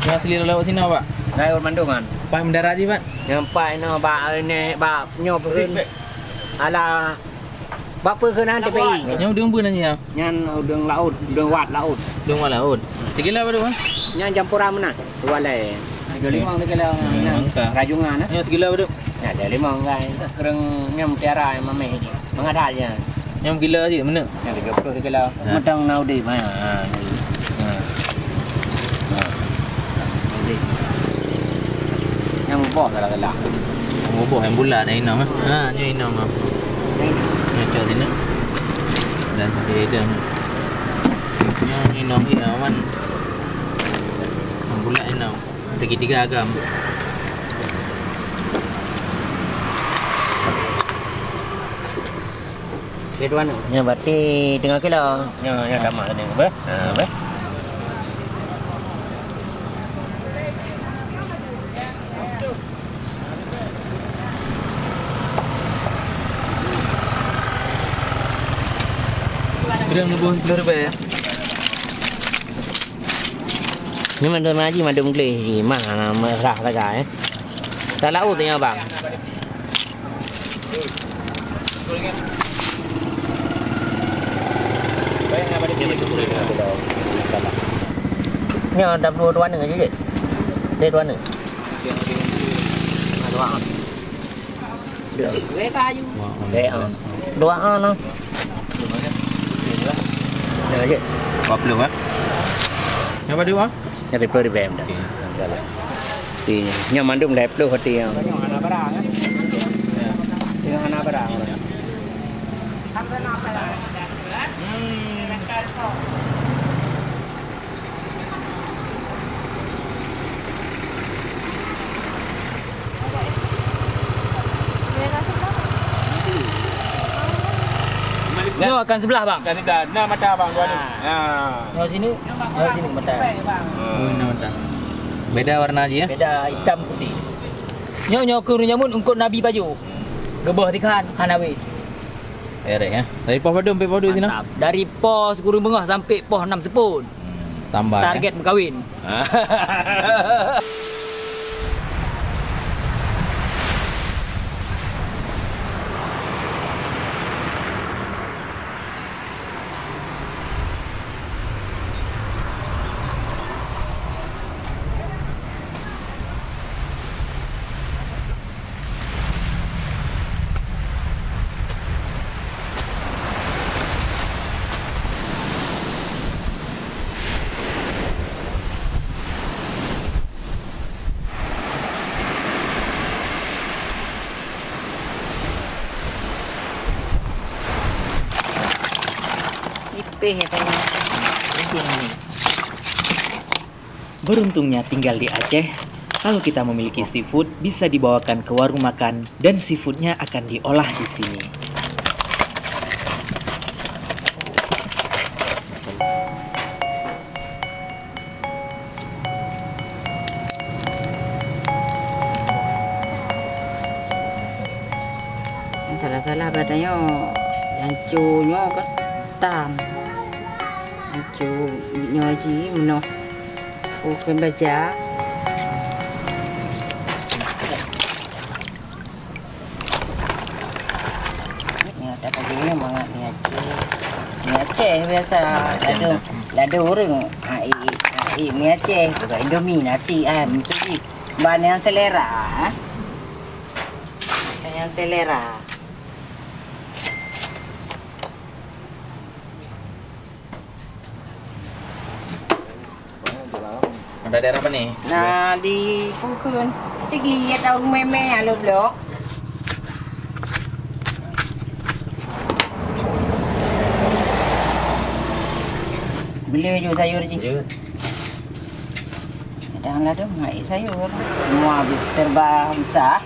Yang asli lewat sini Pak. Lewat Bandungan. Pak mendarat je Pak. Nyampai no bak ni bak nyo pun. Ala bapa ke nanti pergi. Yang udang pun nanya. Nyan udang laut, udang wat laut. Udang wat laut. Segila apa tu Pak? Nyan campuran mana? Walai. Ada limang tu kalau rajungan ah. Yang segila apa tu? Ya ada limang kan. Kereng nyam tiara mame ni. Mengadalnya. Yang gila je mana? Yang 30 kalau. Medang naudi mana? Yang bawah salah-salah. Bubuk yang bulat yang inang ah. Ha, ni inang ah. Ni cak sini. Dan dia yang inang ni aman. Yang bulat inang. Segitiga agam. Ke tuan. Ya berarti tengah kilo. Ya damak tadi apa? Apa? Kira lebih RM10 ya. Ni madu maji madu mgleh di mana merah saja eh. Tak laut tanya bang. Ni ada dua ni aja je. Dua ni. Dua. Dua kayu. Dua no. Ya je. Berapa puluh ah? Yang pada Pak? Yang di Pulau Bem dah. Di yang mandum dah Pulau hati yang. Yang anak barang kan? Yang anak barang. Ni akan sebelah bang. Kan tidak. Nah mata abang dua ni. Yang sini mata. Nah mata. Beda warna aja ya. Beda hitam putih. Nyo kurun nyamun ungkut Nabi baju. Gebah tikan Hanawi. Erek ya. Dari pos Padum sampai Padu sini. Dari pos Gurun Bengah sampai pos 6 Sepun. Tambah. Target berkahwin. Beruntungnya tinggal di Aceh, kalau kita memiliki seafood bisa dibawakan ke warung makan dan seafoodnya akan diolah di sini. Salah-salah badannya yang cunya ketam. Cu nyoji meno bukan baca ni ada paginya mangat ni Aceh biasa lada orang mi Aceh juga Indomie nasi mesti bahan yang selera Ada daerah apa nih? Nah, di Pukun. Sige, lihat orang meme halo blok. Beli juga sayur je. Kadang-kadang ada mai sayur. Semua habis serba besar.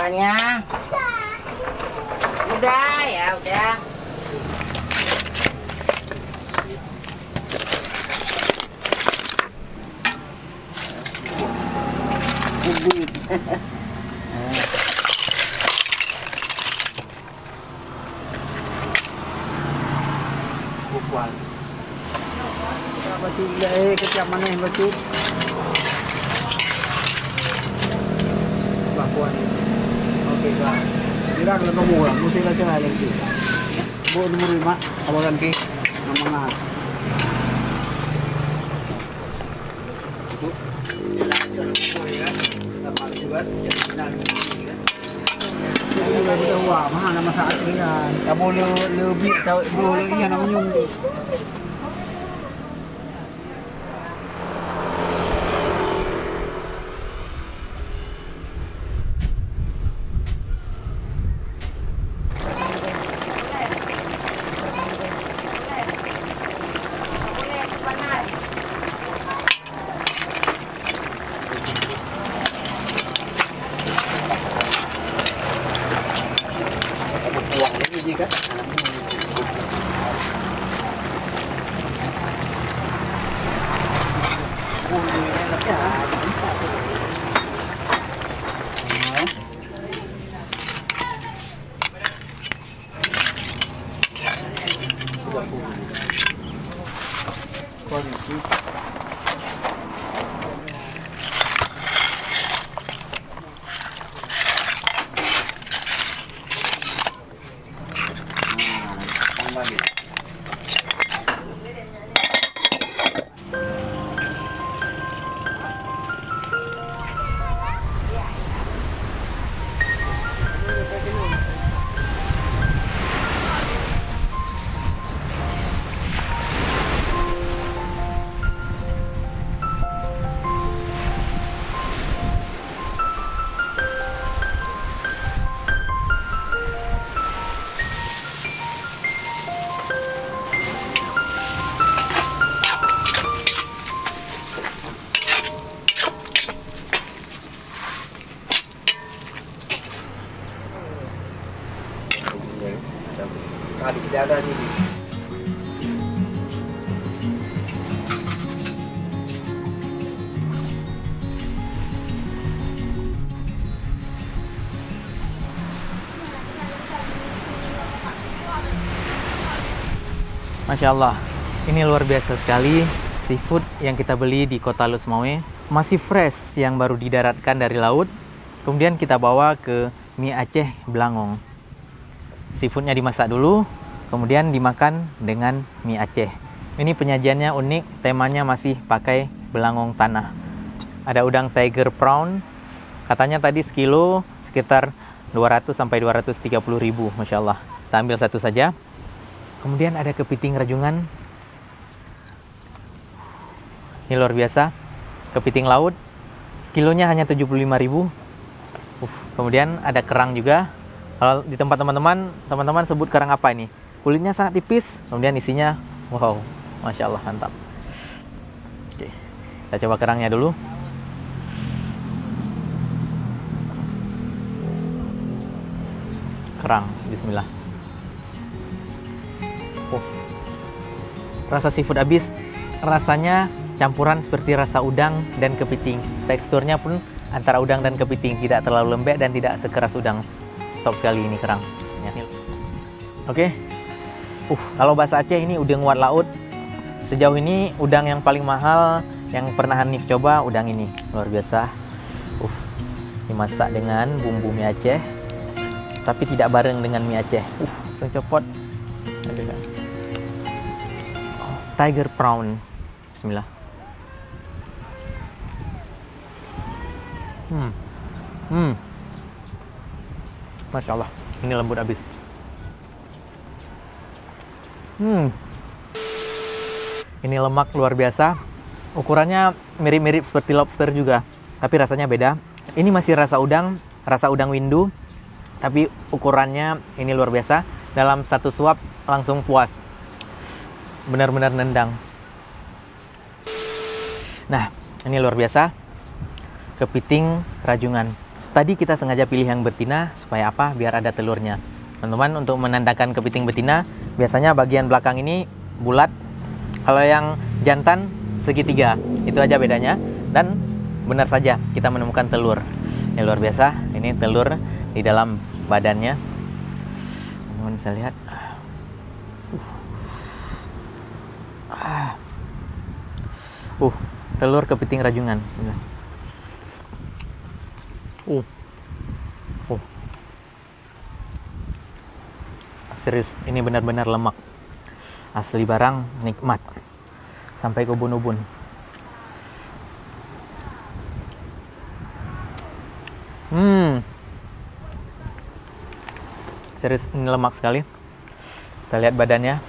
kuahnya. Udah ya, udah. Ubit. Bukuan. Berarti ketiap mana yang berarti? Bukuan. Oke, Kak. Kira kalau kamu lah, mesti lah cara yang itu. Bu nomor 5, awalan ke nama. Wah, mana masalah ni kan? Tak boleh lebih, tak boleh yang namanya nyung. Kali tidak ada ni. Masya Allah, ini luar biasa sekali seafood yang kita beli di Kota Lusmawe. Masih fresh yang baru didaratkan dari laut. Kemudian kita bawa ke mie Aceh Belangong. Seafoodnya dimasak dulu, kemudian dimakan dengan mie Aceh. Ini penyajiannya unik, temanya masih pakai belangong tanah. Ada udang tiger prawn, katanya tadi sekilo sekitar 200 sampai 230 ribu, Masya Allah. Kita ambil satu saja. Kemudian ada kepiting rajungan. Ini luar biasa, kepiting laut, sekilonya hanya 75.000. Kemudian ada kerang juga. Kalau di tempat teman-teman sebut kerang apa ini? Kulitnya sangat tipis, kemudian isinya, wow, Masya Allah, mantap. Oke, kita coba kerangnya dulu. Kerang, bismillah. Rasa seafood habis, rasanya campuran seperti rasa udang dan kepiting. Teksturnya pun antara udang dan kepiting, tidak terlalu lembek dan tidak sekeras udang. Top sekali ini kerang. Ya. Oke. Kalau bahasa Aceh ini udang wat laut. Sejauh ini udang yang paling mahal yang pernah Hanif coba udang ini. Luar biasa. Dimasak dengan bumbu mie Aceh. Tapi tidak bareng dengan mie Aceh. Langsung copot. Tiger prawn. Bismillah. Masya Allah, ini lembut habis. Ini lemak luar biasa. Ukurannya mirip-mirip seperti lobster juga, tapi rasanya beda. Ini masih rasa udang windu, tapi ukurannya ini luar biasa. Dalam satu suap langsung puas. Benar-benar nendang. Nah, ini luar biasa. Kepiting rajungan. Tadi kita sengaja pilih yang betina supaya apa? Biar ada telurnya. Teman-teman, untuk menandakan kepiting betina, biasanya bagian belakang ini bulat. Kalau yang jantan segitiga, itu aja bedanya. Dan benar saja kita menemukan telur. Yang luar biasa, ini telur di dalam badannya. Teman-teman bisa lihat. Telur kepiting rajungan. Serius, ini benar-benar lemak. Asli barang, nikmat. Sampai ke ubun-ubun. Serius, ini lemak sekali. Kita lihat badannya.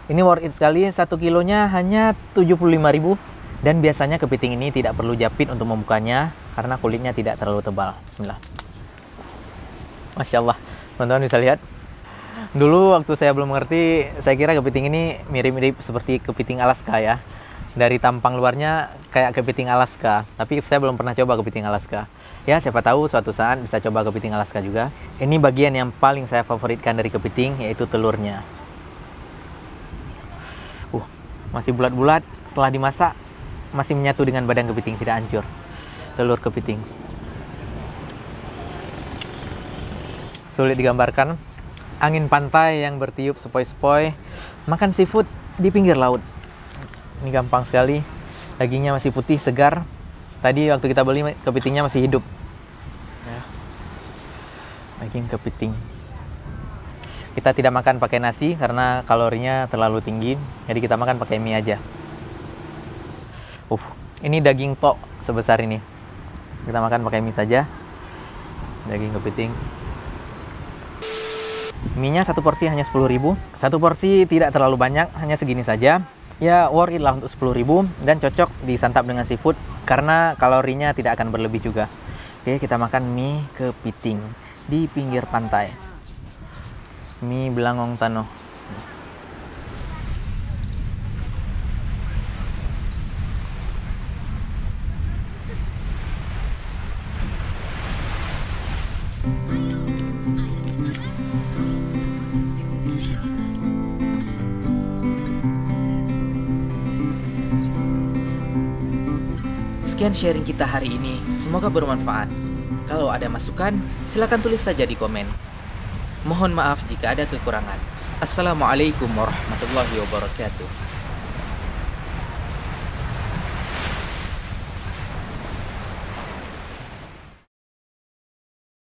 Ini worth it sekali, 1 kilonya hanya 75.000. Dan biasanya kepiting ini tidak perlu japit untuk membukanya karena kulitnya tidak terlalu tebal. Bismillah. Masya Allah, teman-teman bisa lihat. Dulu waktu saya belum mengerti, saya kira kepiting ini mirip-mirip seperti kepiting Alaska ya. Dari tampang luarnya kayak kepiting Alaska, tapi saya belum pernah coba kepiting Alaska. Ya, siapa tahu suatu saat bisa coba kepiting Alaska juga. Ini bagian yang paling saya favoritkan dari kepiting, yaitu telurnya. Masih bulat-bulat, setelah dimasak masih menyatu dengan badan kepiting, tidak hancur. Telur kepiting. Sulit digambarkan. Angin pantai yang bertiup sepoi-sepoi, makan seafood di pinggir laut. Ini gampang sekali. Dagingnya masih putih, segar. Tadi waktu kita beli kepitingnya masih hidup. Daging kepiting. Kita tidak makan pakai nasi karena kalorinya terlalu tinggi. Jadi kita makan pakai mie aja. Ini daging tok sebesar ini. Kita makan pakai mie saja. Daging kepiting. Mie-nya satu porsi hanya 10.000. Satu porsi tidak terlalu banyak, hanya segini saja. Ya, worth it lah untuk 10.000 dan cocok disantap dengan seafood karena kalorinya tidak akan berlebih juga. Oke, kita makan mie kepiting di pinggir pantai. Mie Belangong Tanoh. Sekian sharing kita hari ini, semoga bermanfaat. Kalau ada masukan, silakan tulis saja di komen. Mohon maaf jika ada kekurangan. Assalamualaikum warahmatullahi wabarakatuh.